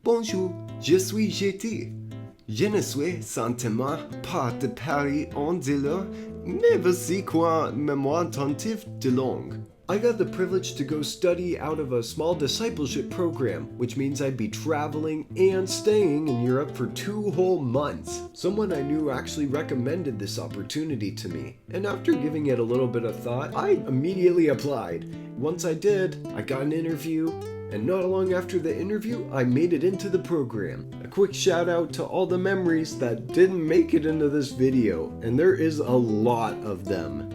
Bonjour, je suis JT. Je ne suis certainement pas de Paris en Dillon, mais voici quoi mémoire attentive de langue. I got the privilege to go study out of a small discipleship program, which means I'd be traveling and staying in Europe for 2 whole months. Someone I knew actually recommended this opportunity to me, and after giving it a little bit of thought, I immediately applied. Once I did, I got an interview, and not long after the interview, I made it into the program. A quick shout out to all the memories that didn't make it into this video, and there is a lot of them.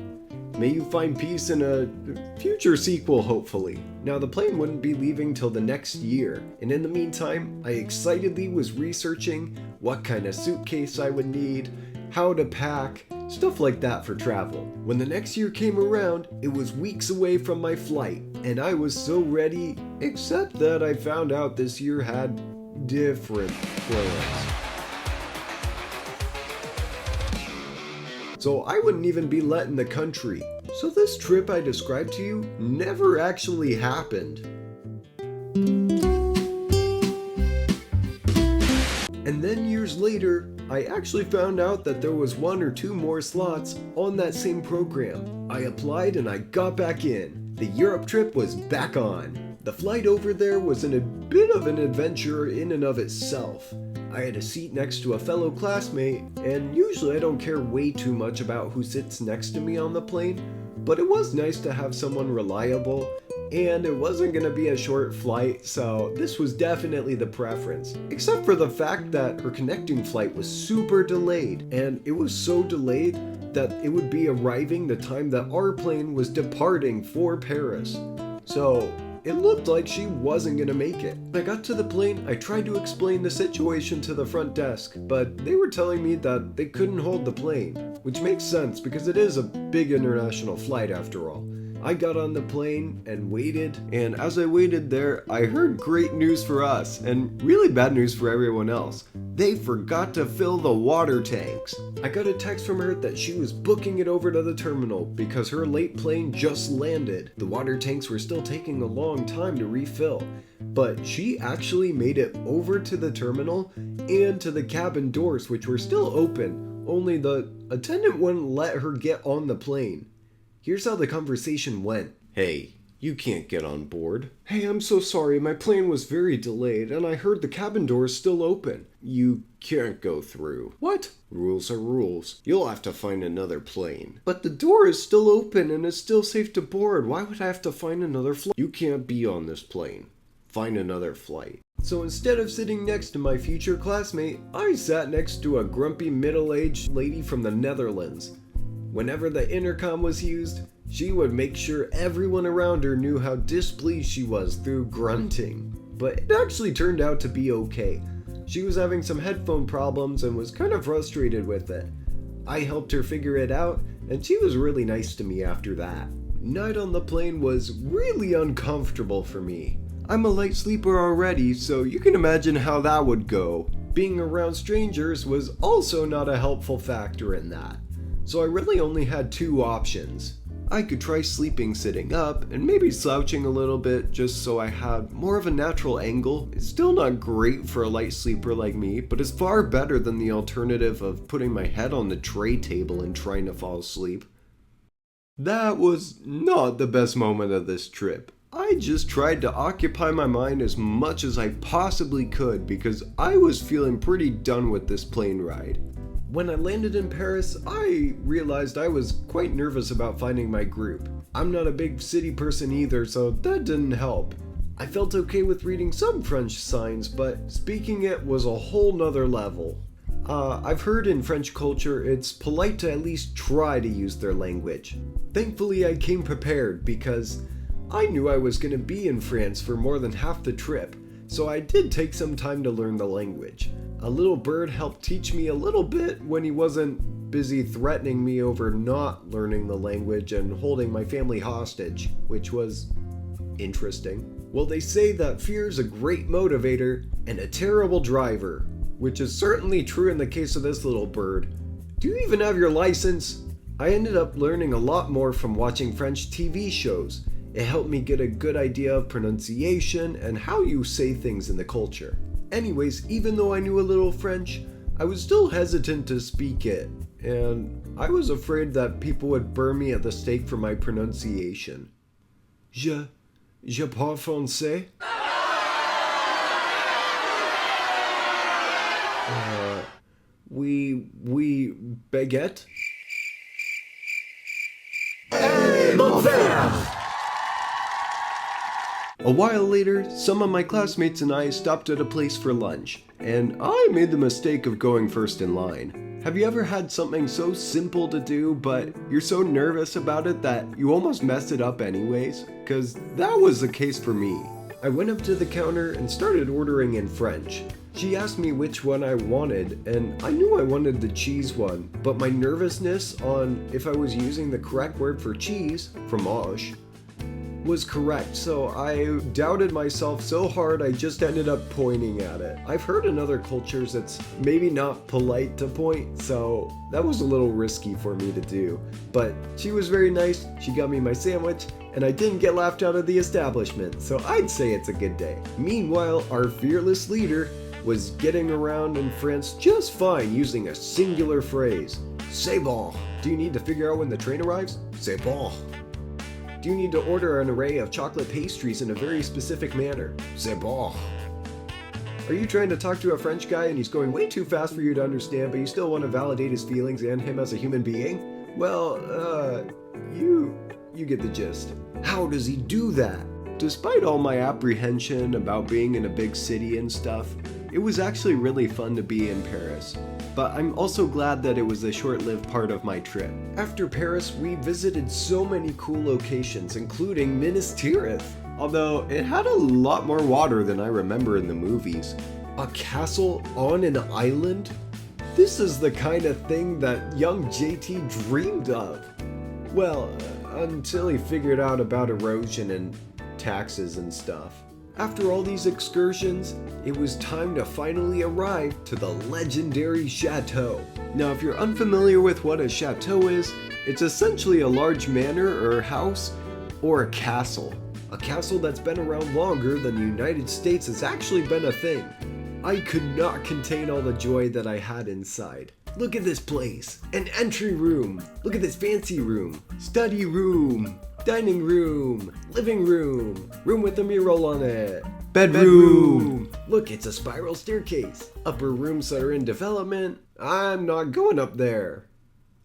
May you find peace in a future sequel, hopefully. Now, the plane wouldn't be leaving till the next year, and in the meantime, I excitedly was researching what kind of suitcase I would need, how to pack, stuff like that for travel. When the next year came around, it was weeks away from my flight, and I was so ready, except that I found out this year had different plans. So I wouldn't even be let in the country. So this trip I described to you never actually happened. And then years later, I actually found out that there was 1 or 2 more slots on that same program. I applied and I got back in. The Europe trip was back on. The flight over there was a bit of an adventure in and of itself. I had a seat next to a fellow classmate, and usually I don't care way too much about who sits next to me on the plane, but it was nice to have someone reliable, and it wasn't going to be a short flight, so this was definitely the preference. Except for the fact that her connecting flight was super delayed, and it was so delayed that it would be arriving the time that our plane was departing for Paris. So it looked like she wasn't gonna make it. When I got to the plane, I tried to explain the situation to the front desk, but they were telling me that they couldn't hold the plane, which makes sense because it is a big international flight after all. I got on the plane and waited, and as I waited there, I heard great news for us and really bad news for everyone else. They forgot to fill the water tanks. I got a text from her that she was booking it over to the terminal because her late plane just landed. The water tanks were still taking a long time to refill, but she actually made it over to the terminal and to the cabin doors, which were still open, only the attendant wouldn't let her get on the plane. Here's how the conversation went. Hey, you can't get on board. Hey, I'm so sorry, my plane was very delayed and I heard the cabin doors still open. You can't go through. What? Rules are rules. You'll have to find another plane. But the door is still open and it's still safe to board. Why would I have to find another flight? You can't be on this plane. Find another flight. So instead of sitting next to my future classmate, I sat next to a grumpy middle-aged lady from the Netherlands. Whenever the intercom was used, she would make sure everyone around her knew how displeased she was through grunting. But it actually turned out to be okay. She was having some headphone problems and was kind of frustrated with it. I helped her figure it out, and she was really nice to me after that. Night on the plane was really uncomfortable for me. I'm a light sleeper already, so you can imagine how that would go. Being around strangers was also not a helpful factor in that. So I really only had 2 options. I could try sleeping sitting up and maybe slouching a little bit just so I had more of a natural angle. It's still not great for a light sleeper like me, but it's far better than the alternative of putting my head on the tray table and trying to fall asleep. That was not the best moment of this trip. I just tried to occupy my mind as much as I possibly could because I was feeling pretty done with this plane ride. When I landed in Paris, I realized I was quite nervous about finding my group. I'm not a big city person either, so that didn't help. I felt okay with reading some French signs, but speaking it was a whole nother level. I've heard in French culture it's polite to at least try to use their language. Thankfully, I came prepared because I knew I was going to be in France for more than half the trip, so I did take some time to learn the language. A little bird helped teach me a little bit when he wasn't busy threatening me over not learning the language and holding my family hostage, which was interesting. Well, they say that fear is a great motivator and a terrible driver, which is certainly true in the case of this little bird. Do you even have your license? I ended up learning a lot more from watching French TV shows, It helped me get a good idea of pronunciation and how you say things in the culture. Anyways, even though I knew a little French, I was still hesitant to speak it, and I was afraid that people would burn me at the stake for my pronunciation. Je parle français? Oui, baguette? Hey, mon frère! A while later, some of my classmates and I stopped at a place for lunch, and I made the mistake of going first in line. Have you ever had something so simple to do, but you're so nervous about it that you almost messed it up anyways? Cause that was the case for me. I went up to the counter and started ordering in French. She asked me which one I wanted, and I knew I wanted the cheese one, but my nervousness on if I was using the correct word for cheese, fromage, was correct, so I doubted myself so hard I just ended up pointing at it. I've heard in other cultures it's maybe not polite to point, so that was a little risky for me to do. But she was very nice, she got me my sandwich, and I didn't get laughed out of the establishment, so I'd say it's a good day. Meanwhile, our fearless leader was getting around in France just fine using a singular phrase. C'est bon. Do you need to figure out when the train arrives? C'est bon. Do you need to order an array of chocolate pastries in a very specific manner? C'est bon. Are you trying to talk to a French guy and he's going way too fast for you to understand, but you still want to validate his feelings and him as a human being? Well, you get the gist. How does he do that? Despite all my apprehension about being in a big city and stuff, it was actually really fun to be in Paris. But I'm also glad that it was a short-lived part of my trip. After Paris, we visited so many cool locations, including Minas Tirith, although it had a lot more water than I remember in the movies. A castle on an island? This is the kind of thing that young JT dreamed of. Well, until he figured out about erosion and taxes and stuff. After all these excursions, it was time to finally arrive to the legendary chateau. Now, if you're unfamiliar with what a chateau is, it's essentially a large manor or house or a castle. A castle that's been around longer than the United States has actually been a thing. I could not contain all the joy that I had inside. Look at this place. An entry room. Look at this fancy room. Study room. Dining room. Living room. Room with a mural on it. Bedroom. Look, it's a spiral staircase. Upper rooms that are in development. I'm not going up there.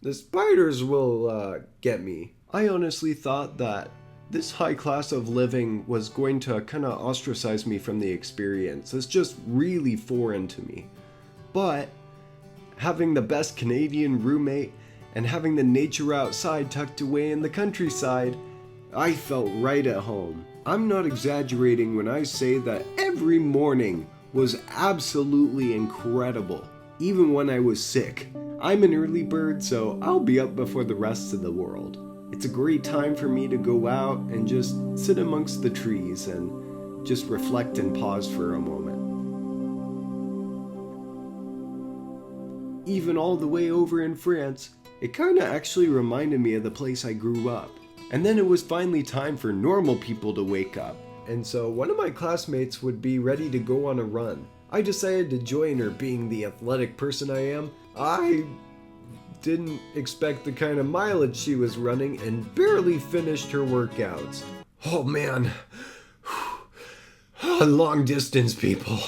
The spiders will get me. I honestly thought that this high class of living was going to kind of ostracize me from the experience. It's just really foreign to me. But having the best Canadian roommate and having the nature outside tucked away in the countryside, I felt right at home. I'm not exaggerating when I say that every morning was absolutely incredible, even when I was sick. I'm an early bird, so I'll be up before the rest of the world. It's a great time for me to go out and just sit amongst the trees and just reflect and pause for a moment. Even all the way over in France, it kinda actually reminded me of the place I grew up. And then it was finally time for normal people to wake up. And so one of my classmates would be ready to go on a run. I decided to join her, being the athletic person I am. I didn't expect the kind of mileage she was running and barely finished her workouts. Oh man, long distance people.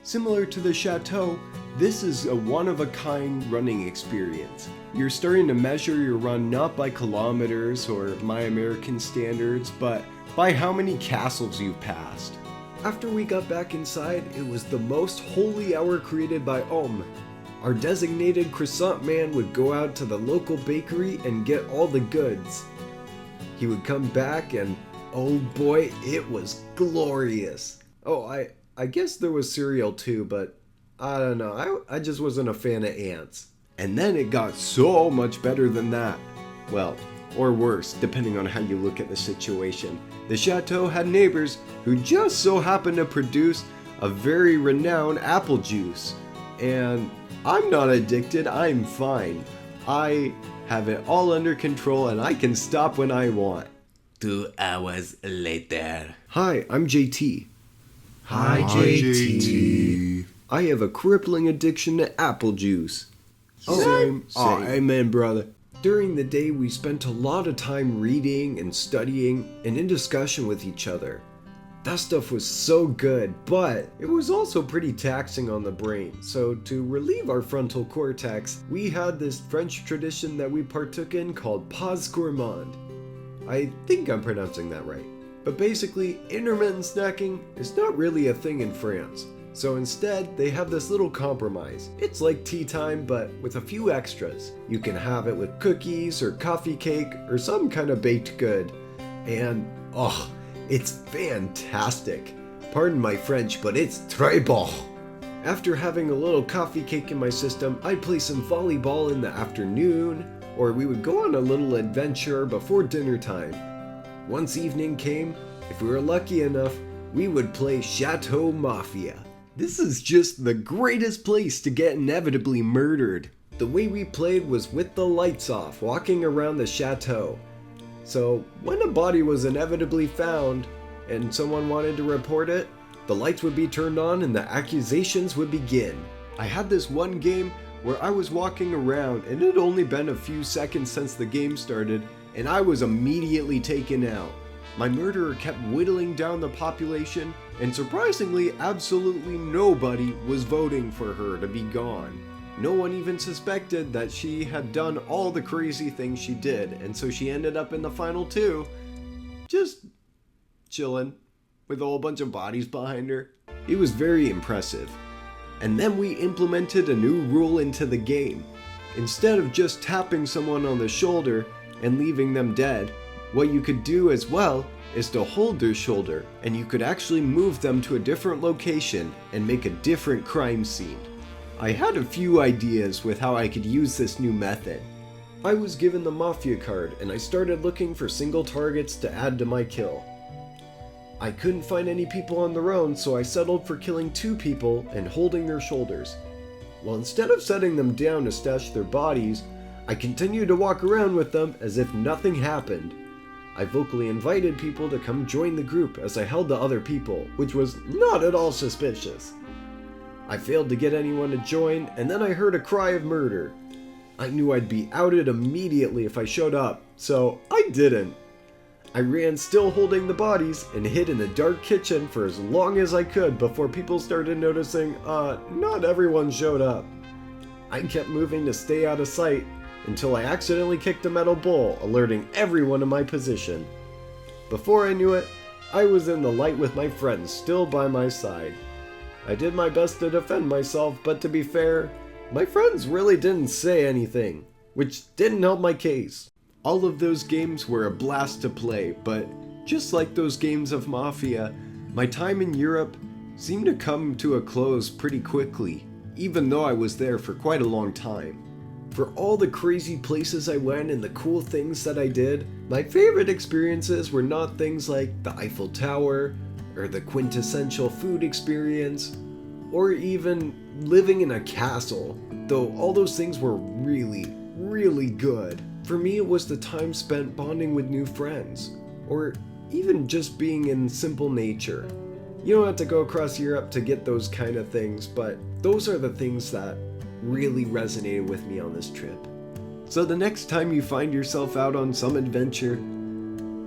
Similar to the chateau, this is a one-of-a-kind running experience. You're starting to measure your run not by kilometers or my American standards, but by how many castles you've passed. After we got back inside, it was the most holy hour created by Om. Our designated croissant man would go out to the local bakery and get all the goods. He would come back and, oh boy, it was glorious. Oh, I guess there was cereal too, but I don't know, I just wasn't a fan of ants. And then it got so much better than that. Well, or worse, depending on how you look at the situation. The chateau had neighbors who just so happened to produce a very renowned apple juice. And I'm not addicted, I'm fine. I have it all under control and I can stop when I want. 2 hours later. Hi, I'm JT. Hi, JT. I have a crippling addiction to apple juice. Same. Oh, amen, brother. During the day, we spent a lot of time reading and studying and in discussion with each other. That stuff was so good, but it was also pretty taxing on the brain. So to relieve our frontal cortex, we had this French tradition that we partook in called pause gourmand. I think I'm pronouncing that right. But basically, intermittent snacking is not really a thing in France. So instead, they have this little compromise. It's like tea time, but with a few extras. You can have it with cookies or coffee cake or some kind of baked good. And, it's fantastic. Pardon my French, but it's très bon. After having a little coffee cake in my system, I'd play some volleyball in the afternoon, or we would go on a little adventure before dinner time. Once evening came, if we were lucky enough, we would play Chateau Mafia. This is just the greatest place to get inevitably murdered. The way we played was with the lights off, walking around the chateau. So when a body was inevitably found and someone wanted to report it, the lights would be turned on and the accusations would begin. I had this one game where I was walking around and it had only been a few seconds since the game started and I was immediately taken out. My murderer kept whittling down the population and surprisingly absolutely nobody was voting for her to be gone. No one even suspected that she had done all the crazy things she did, and so she ended up in the final two, just chilling with a whole bunch of bodies behind her. It was very impressive. And then we implemented a new rule into the game. Instead of just tapping someone on the shoulder and leaving them dead, what you could do as well is to hold their shoulder, and you could actually move them to a different location and make a different crime scene. I had a few ideas with how I could use this new method. I was given the Mafia card and I started looking for single targets to add to my kill. I couldn't find any people on their own, so I settled for killing 2 people and holding their shoulders. Well, instead of setting them down to stash their bodies, I continued to walk around with them as if nothing happened. I vocally invited people to come join the group as I held the other people, which was not at all suspicious. I failed to get anyone to join, and then I heard a cry of murder. I knew I'd be outed immediately if I showed up, so I didn't. I ran still holding the bodies and hid in the dark kitchen for as long as I could before people started noticing, not everyone showed up. I kept moving to stay out of sight until I accidentally kicked a metal bowl, alerting everyone in my position. Before I knew it, I was in the light with my friends still by my side. I did my best to defend myself, but to be fair, my friends really didn't say anything, which didn't help my case. All of those games were a blast to play, but just like those games of Mafia, my time in Europe seemed to come to a close pretty quickly, even though I was there for quite a long time. For all the crazy places I went and the cool things that I did, my favorite experiences were not things like the Eiffel Tower, or the quintessential food experience, or even living in a castle, though all those things were really, really good. For me, it was the time spent bonding with new friends, or even just being in simple nature. You don't have to go across Europe to get those kind of things, but those are the things that really resonated with me on this trip. So the next time you find yourself out on some adventure,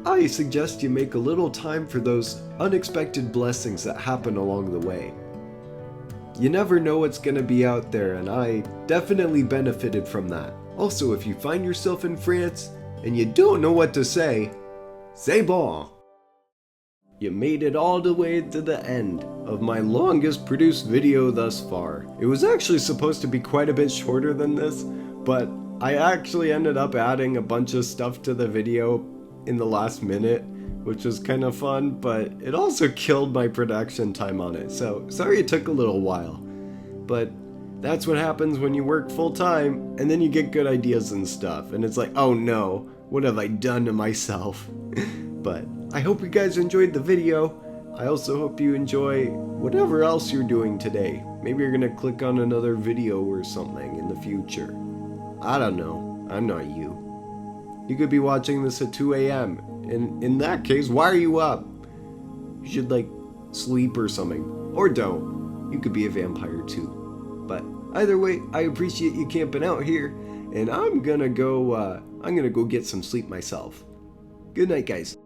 I suggest you make a little time for those unexpected blessings that happen along the way. You never know what's going to be out there, and I definitely benefited from that. Also, if you find yourself in France and you don't know what to say, c'est bon! You made it all the way to the end of my longest produced video thus far. It was actually supposed to be quite a bit shorter than this, but I actually ended up adding a bunch of stuff to the video in the last minute, which was kind of fun, but it also killed my production time on it, so sorry it took a little while. But that's what happens when you work full time and then you get good ideas and stuff, and it's like, oh no, what have I done to myself? But I hope you guys enjoyed the video. I also hope you enjoy whatever else you're doing today. Maybe you're gonna click on another video or something in the future. I don't know, I'm not you. You could be watching this at 2 a.m. And in that case, why are you up? You should, like, sleep or something. Or don't. You could be a vampire too. But either way, I appreciate you camping out here. And I'm gonna go get some sleep myself. Good night, guys.